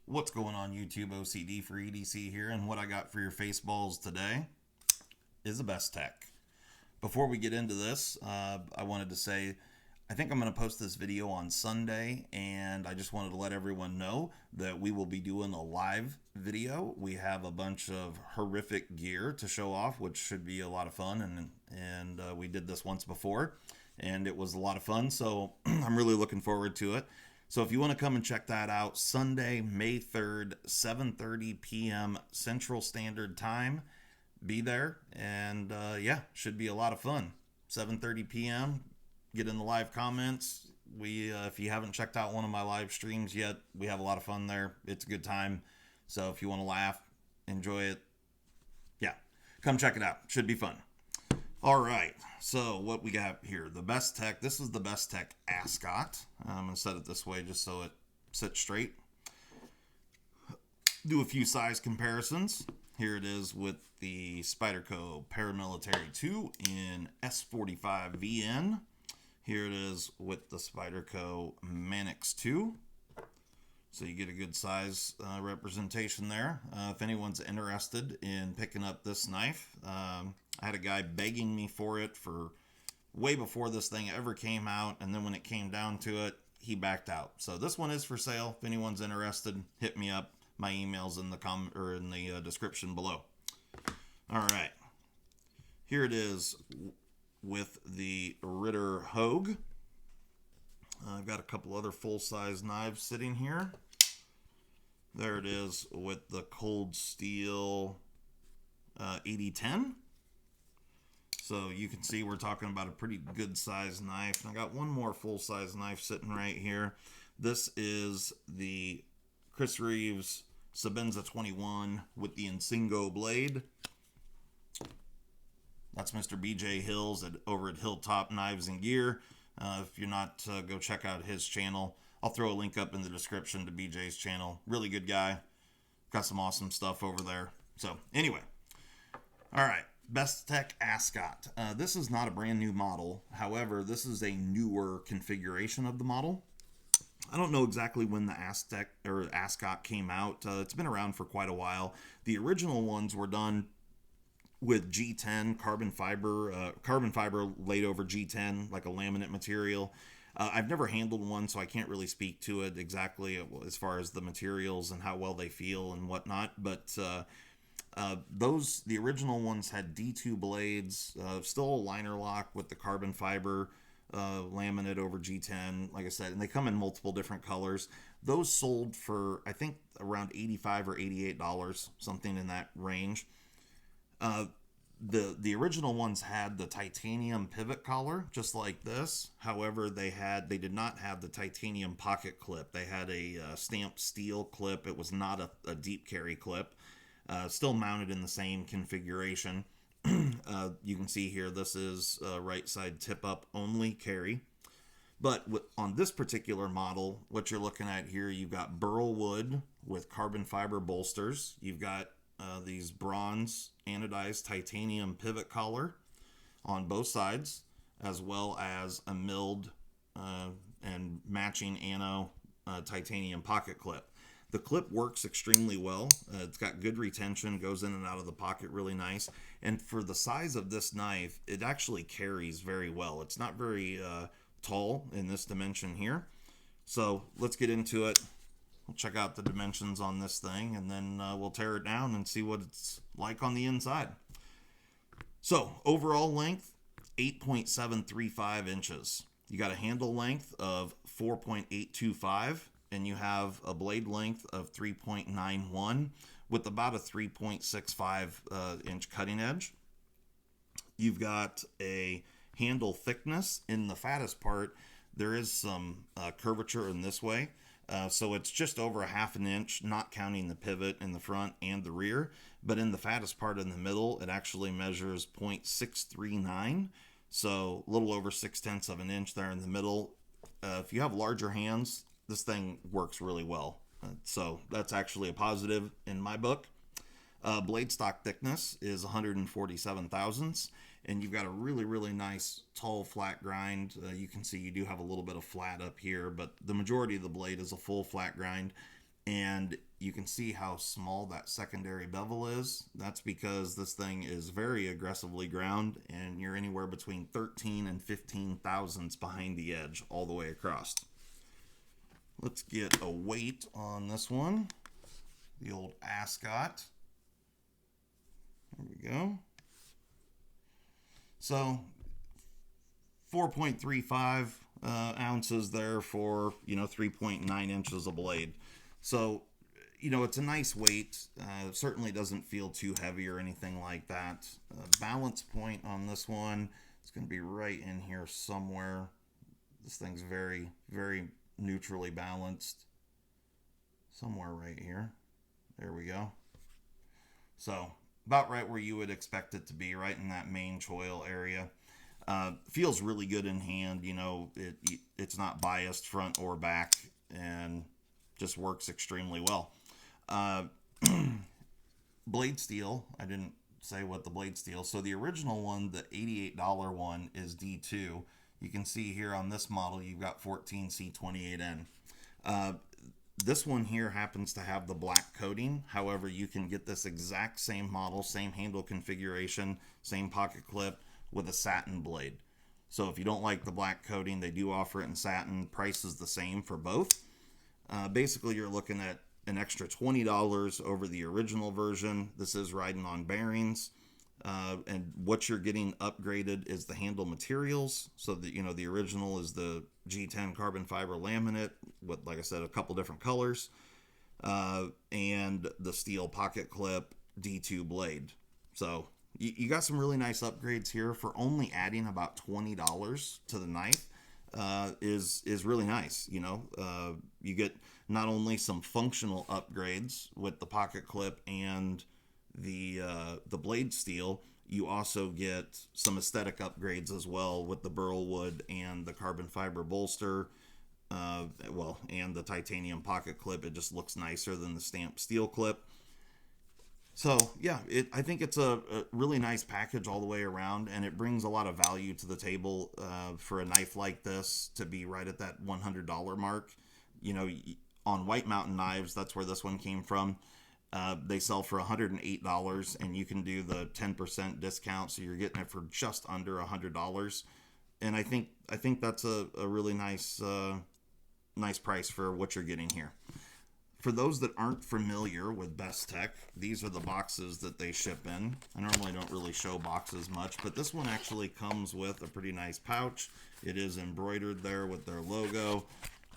What's going on YouTube? OCD for EDC here, and what I got for your face balls today is a Bestech. Before we get into this, I wanted to say I think I'm going to post this video on Sunday, and I just wanted to let everyone know that we will be doing a live video. We have a bunch of horrific gear to show off, which should be a lot of fun, and we did this once before, and it was a lot of fun, so I'm really looking forward to it. So if you want to come and check that out, Sunday, May 3rd, 7:30 p.m. Central Standard Time, be there, and yeah, should be a lot of fun. 7:30 p.m., get in the live comments. If you haven't checked out one of my live streams yet, we have a lot of fun there. It's a good time. So if you want to laugh, enjoy it, yeah, come check it out. Should be fun. All right, so what we got here, the Bestech. This is the Bestech Ascot. I'm going to set it this way just so it sits straight. Do a few size comparisons. Here it is with the Spyderco Paramilitary 2 in S45VN. Here it is with the Spyderco Mannix 2. So you get a good size representation there. If anyone's interested in picking up this knife, I had a guy begging me for it for way before this thing ever came out, and then when it came down to it, he backed out. So this one is for sale. If anyone's interested, hit me up. My email's in the description below. All right, here it is with the Ritter Hogue. I've got a couple other full-size knives sitting here. There it is with the Cold Steel 8010. So you can see we're talking about a pretty good size knife. And I got one more full-size knife sitting right here. This is the Chris Reeves Sabenza 21 with the Insingo blade. That's Mr. BJ Hills over at Hilltop Knives and Gear. If you're not, go check out his channel. I'll throw a link up in the description to BJ's channel. Really good guy. Got some awesome stuff over there. So anyway, all right, Bestech Ascot. This is not a brand new model. However, this is a newer configuration of the model. I don't know exactly when the Ascot came out. It's been around for quite a while. The original ones were done with G10 carbon fiber laid over G10 like a laminate material. I've never handled one, so I can't really speak to it exactly as far as the materials and how well they feel and whatnot. But the original ones had D2 blades, still a liner lock with the carbon fiber laminate over G10, like I said, and they come in multiple different colors. Those sold for, I think, around $85 or $88, something in that range. The original ones had the titanium pivot collar, just like this. However, they did not have the titanium pocket clip. They had a stamped steel clip. It was not a deep carry clip. Still mounted in the same configuration. You can see here, this is right side tip up only carry. But on this particular model, what you're looking at here, you've got burl wood with carbon fiber bolsters. You've got these bronze anodized titanium pivot collar on both sides, as well as a milled and matching titanium pocket clip. The clip works extremely well. It's got good retention, goes in and out of the pocket really nice. And for the size of this knife, it actually carries very well. It's not very tall in this dimension here. So let's get into it. We'll check out the dimensions on this thing, and then we'll tear it down and see what it's like on the inside. So overall length, 8.735 inches. You got a handle length of 4.825, and you have a blade length of 3.91 with about a 3.65 inch cutting edge. You've got a handle thickness. In the fattest part, there is some curvature in this way. So it's just over a half an inch, not counting the pivot in the front and the rear. But in the fattest part in the middle, it actually measures 0.639. So a little over 0.6 of an inch there in the middle. If you have larger hands, this thing works really well. So that's actually a positive in my book. Blade stock thickness is 147 thousandths. And you've got a really, really nice tall flat grind. You can see you do have a little bit of flat up here, but the majority of the blade is a full flat grind. And you can see how small that secondary bevel is. That's because this thing is very aggressively ground, and you're anywhere between 13 and 15 thousandths behind the edge all the way across. Let's get a weight on this one. The old Ascot. There we go. So 4.35 ounces there for, 3.9 inches of blade. So, it's a nice weight. Certainly doesn't feel too heavy or anything like that. Balance point on this one, it's going to be right in here somewhere. This thing's very, very neutrally balanced. Somewhere right here. There we go. So, about right where you would expect it to be, right in that main choil area. Feels really good in hand. It's not biased front or back, and just works extremely well. Blade steel, I didn't say what the blade steel. So the original one, the $88 one, is D2. You can see here on this model, you've got 14C28N. This one here happens to have the black coating. However, you can get this exact same model, same handle configuration, same pocket clip with a satin blade. So if you don't like the black coating, they do offer it in satin. Price is the same for both. Basically, you're looking at an extra $20 over the original version. This is riding on bearings. And what you're getting upgraded is the handle materials. So that, the original is the G10 carbon fiber laminate with, like I said, a couple different colors. And the steel pocket clip D2 blade. So you got some really nice upgrades here for only adding about $20 to the knife. Is really nice. You get not only some functional upgrades with the pocket clip and the blade steel, you also get some aesthetic upgrades as well with the Burl wood and the carbon fiber bolster, and the titanium pocket clip. It just looks nicer than the stamped steel clip. So yeah, I think it's a really nice package all the way around, and it brings a lot of value to the table for a knife like this to be right at that $100 mark. On White Mountain Knives, that's where this one came from. They sell for $108, and you can do the 10% discount, so you're getting it for just under $100. And I think that's a really nice price for what you're getting here. For those that aren't familiar with Bestech, these are the boxes that they ship in. I normally don't really show boxes much, but this one actually comes with a pretty nice pouch. It is embroidered there with their logo,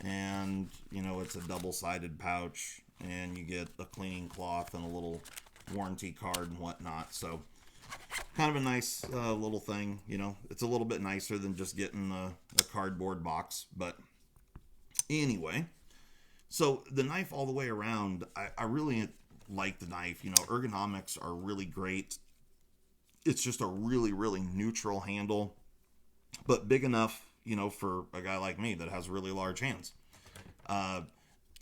and it's a double-sided pouch, and you get a cleaning cloth and a little warranty card and whatnot. So kind of a nice little thing. It's a little bit nicer than just getting a cardboard box. But anyway, so the knife all the way around, I really like the knife. Ergonomics are really great. It's just a really, really neutral handle, but big enough, for a guy like me that has really large hands.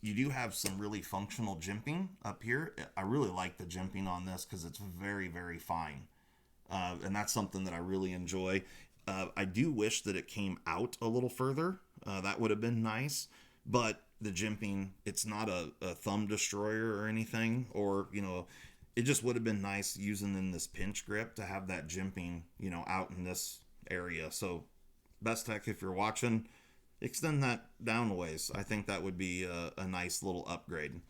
You do have some really functional jimping up here. I really like the jimping on this because it's very, very fine. And that's something that I really enjoy. I do wish that it came out a little further. That would have been nice. But the jimping, it's not a thumb destroyer or anything. Or, it just would have been nice using in this pinch grip to have that jimping, out in this area. So Bestech, if you're watching, extend that down a ways. I think that would be a nice little upgrade.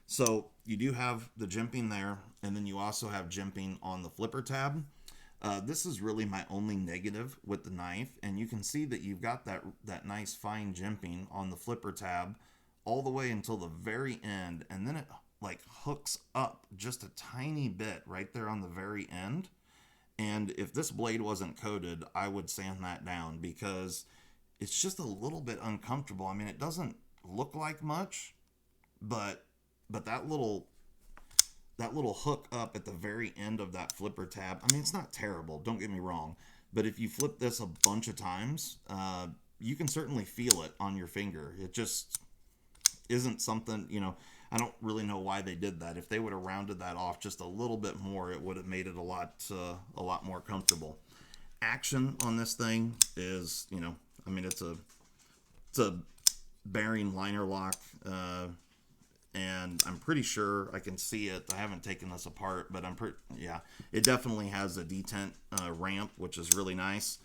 So you do have the jimping there, and then you also have jimping on the flipper tab. This is really my only negative with the knife, and you can see that you've got that nice fine jimping on the flipper tab all the way until the very end, and then it like hooks up just a tiny bit right there on the very end. And if this blade wasn't coated, I would sand that down because it's just a little bit uncomfortable. I mean, it doesn't look like much, but that little hook up at the very end of that flipper tab, I mean, it's not terrible, don't get me wrong, but if you flip this a bunch of times, you can certainly feel it on your finger. It just isn't something, I don't really know why they did that. If they would have rounded that off just a little bit more, it would have made it a lot more comfortable. Action on this thing is, it's a bearing liner lock, and and I'm pretty sure I can see it. I haven't taken this apart, but yeah, it definitely has a detent ramp, which is really nice.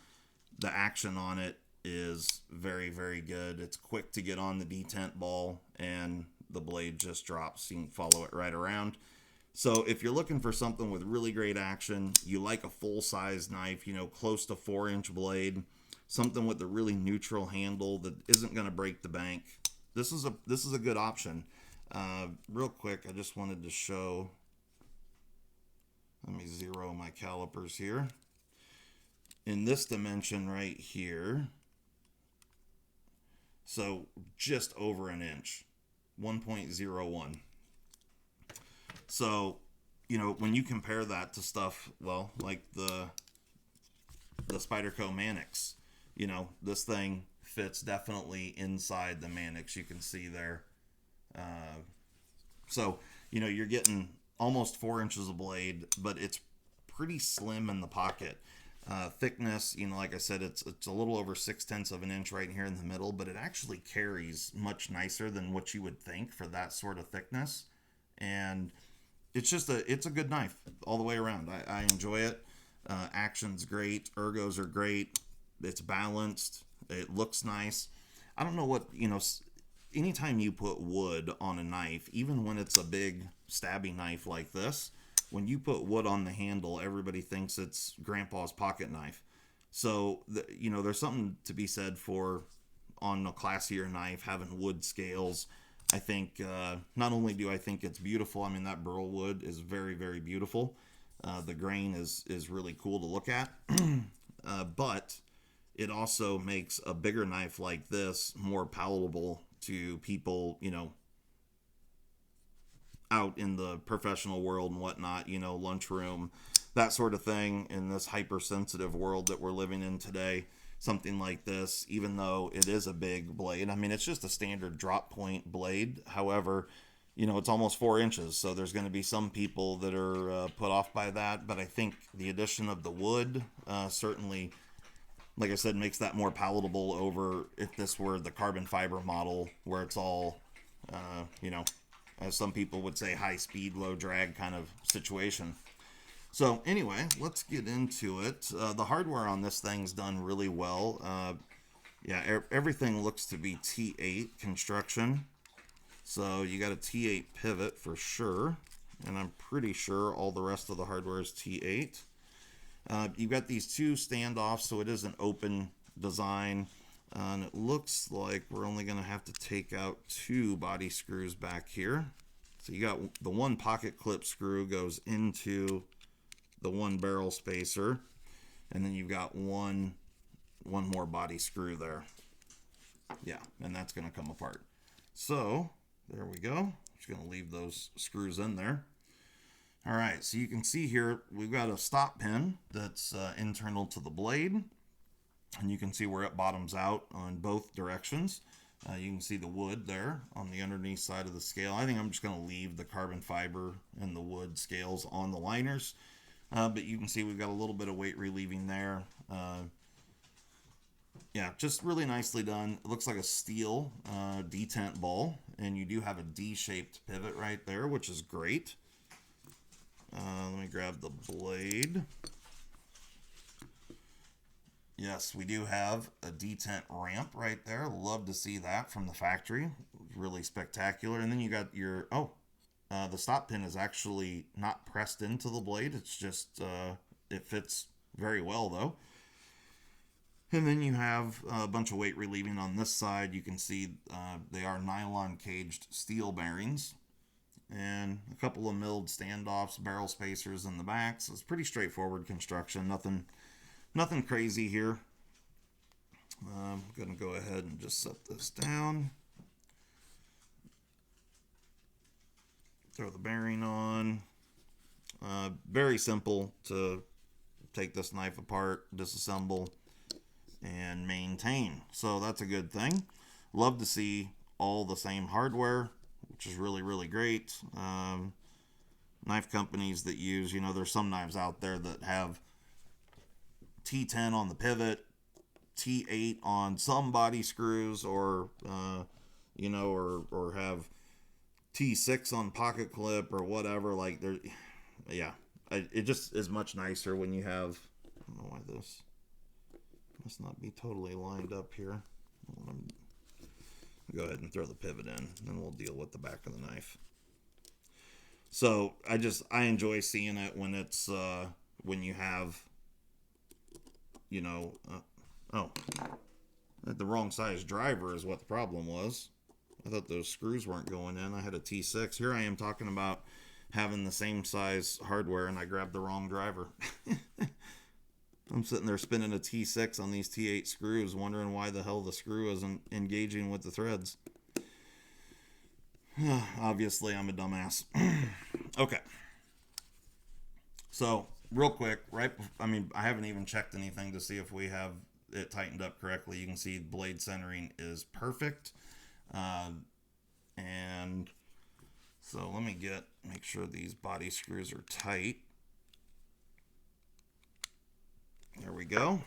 The action on it is very, very good. It's quick to get on the detent ball, and the blade just drops. You can follow it right around. So if you're looking for something with really great action, you like a full-size knife, close to 4-inch blade, something with a really neutral handle that isn't going to break the bank, this is a good option. Real quick, I just wanted to show. Let me zero my calipers here. In this dimension right here, so just over an inch, 1.01. So, when you compare that to stuff, well, like the Spyderco Mannix, this thing fits definitely inside the Mannix. You can see there. So, you're getting almost 4 inches of blade, but it's pretty slim in the pocket. Thickness, like I said, it's a little over 6/10 of an inch right here in the middle, but it actually carries much nicer than what you would think for that sort of thickness. And it's a good knife all the way around. I enjoy it. Action's great. Ergos are great. It's balanced. It looks nice. I don't know what, anytime you put wood on a knife, even when it's a big stabby knife like this, when you put wood on the handle, everybody thinks it's grandpa's pocket knife. So, there's something to be said for, on a classier knife, having wood scales. I think, not only do I think it's beautiful, I mean, that Burl wood is very, very beautiful. The grain is really cool to look at. But it also makes a bigger knife like this more palatable to people, out in the professional world and whatnot, lunchroom, that sort of thing. In this hypersensitive world that we're living in today, something like this, even though it is a big blade, I mean, it's just a standard drop point blade. However, it's almost 4 inches, so there's going to be some people that are put off by that. But I think the addition of the wood certainly, like I said, makes that more palatable over if this were the carbon fiber model, where it's all, as some people would say, high speed, low drag kind of situation. So anyway, let's get into it. The hardware on this thing's done really well. Yeah, everything looks to be T8 construction. So you got a T8 pivot for sure, and I'm pretty sure all the rest of the hardware is T8. You've got these two standoffs, so it is an open design. And it looks like we're only going to have to take out 2 body screws back here. So you got the one pocket clip screw goes into the one barrel spacer, and then you've got one more body screw there. Yeah, and that's going to come apart. So there we go. Just going to leave those screws in there. All right, so you can see here we've got a stop pin that's internal to the blade, and you can see where it bottoms out on both directions. You can see the wood there on the underneath side of the scale. I think I'm just going to leave the carbon fiber and the wood scales on the liners, but you can see we've got a little bit of weight relieving there. Yeah, just really nicely done. It looks like a steel detent ball, and you do have a D-shaped pivot right there, which is great. Let me grab the blade. Yes, we do have a detent ramp right there. Love to see that from the factory. Really spectacular. And then you got your, the stop pin is actually not pressed into the blade. It's just, it fits very well though. And then you have a bunch of weight relieving on this side. You can see they are nylon caged steel bearings. And a couple of milled standoffs, barrel spacers in the back. So it's pretty straightforward construction. Nothing crazy here. I'm going to go ahead and just set this down. Throw the bearing on. Very simple to take this knife apart, disassemble, and maintain. So that's a good thing. Love to see all the same hardware, which is really, really great. Knife companies that use, there's some knives out there that have T10 on the pivot, T8 on some body screws, or or have T6 on pocket clip or whatever. Like, there, yeah, it just is much nicer when you have, I don't know why this must not be totally lined up here. Go ahead and throw the pivot in, and then we'll deal with the back of the knife. So I enjoy seeing it when it's when you have, you know, oh, the wrong size driver is what the problem was. I thought those screws weren't going in. I had a T6. Here I am talking about having the same size hardware, and I grabbed the wrong driver. I'm sitting there spinning a T6 on these T8 screws, wondering why the hell the screw isn't engaging with the threads. Obviously, I'm a dumbass. Okay. So, real quick, I haven't even checked anything to see if we have it tightened up correctly. You can see blade centering is perfect. And so let me make sure these body screws are tight. There we go.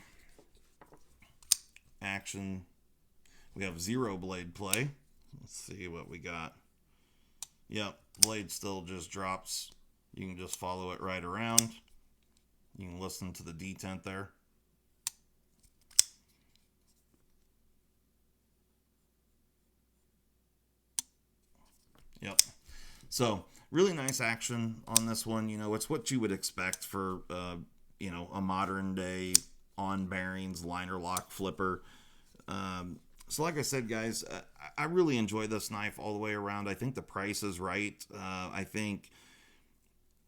Action. We have 0 blade play. Let's see what we got. Yep, blade still just drops. You can just follow it right around. You can listen to the detent there. Yep. So, really nice action on this one. You know, it's what you would expect for, you know, a modern day on bearings liner lock flipper. So like I said, guys, I really enjoy this knife all the way around. I think the price is right. I think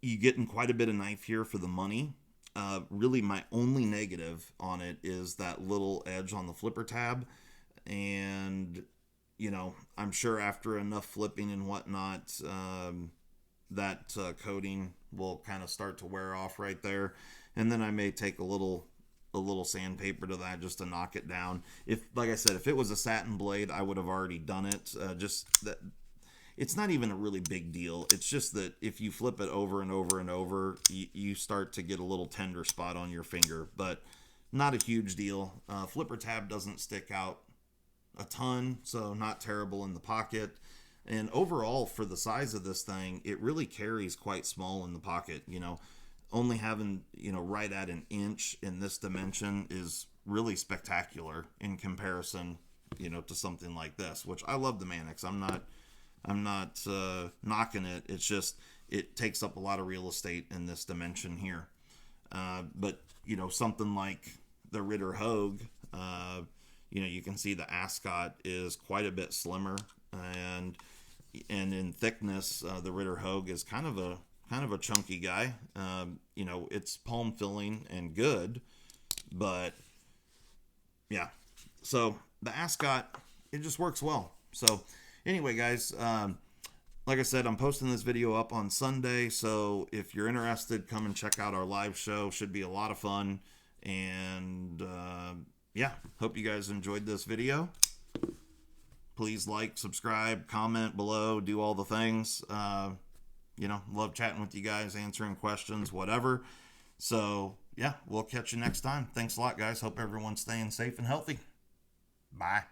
you getting quite a bit of knife here for the money. Really, my only negative on it is that little edge on the flipper tab. And, you know, I'm sure after enough flipping and whatnot, that coating will kind of start to wear off right there. And then I may take a little sandpaper to that just to knock it down. If, like I said, if it was a satin blade, I would have already done it. Just that it's not even a really big deal. It's just that if you flip it over and over and over, you start to get a little tender spot on your finger, but not a huge deal. Flipper tab doesn't stick out a ton, so not terrible in the pocket. And overall, for the size of this thing, it really carries quite small in the pocket. You know, only having, you know, right at an inch in this dimension is really spectacular in comparison, you know, to something like this, which I love the Mannix. I'm not knocking it. It's just, it takes up a lot of real estate in this dimension here. But, you know, something like the Ritter Hogue, you know, you can see the Ascot is quite a bit slimmer, and in thickness, the Ritter Hogue is kind of a chunky guy. You know, it's palm filling and good, but yeah. So the Ascot, it just works well. So anyway, guys, like I said, I'm posting this video up on Sunday. So if you're interested, come and check out our live show. Should be a lot of fun. And yeah, hope you guys enjoyed this video. Please like, subscribe, comment below, do all the things. You know, love chatting with you guys, answering questions, whatever. So, yeah, we'll catch you next time. Thanks a lot, guys. Hope everyone's staying safe and healthy. Bye.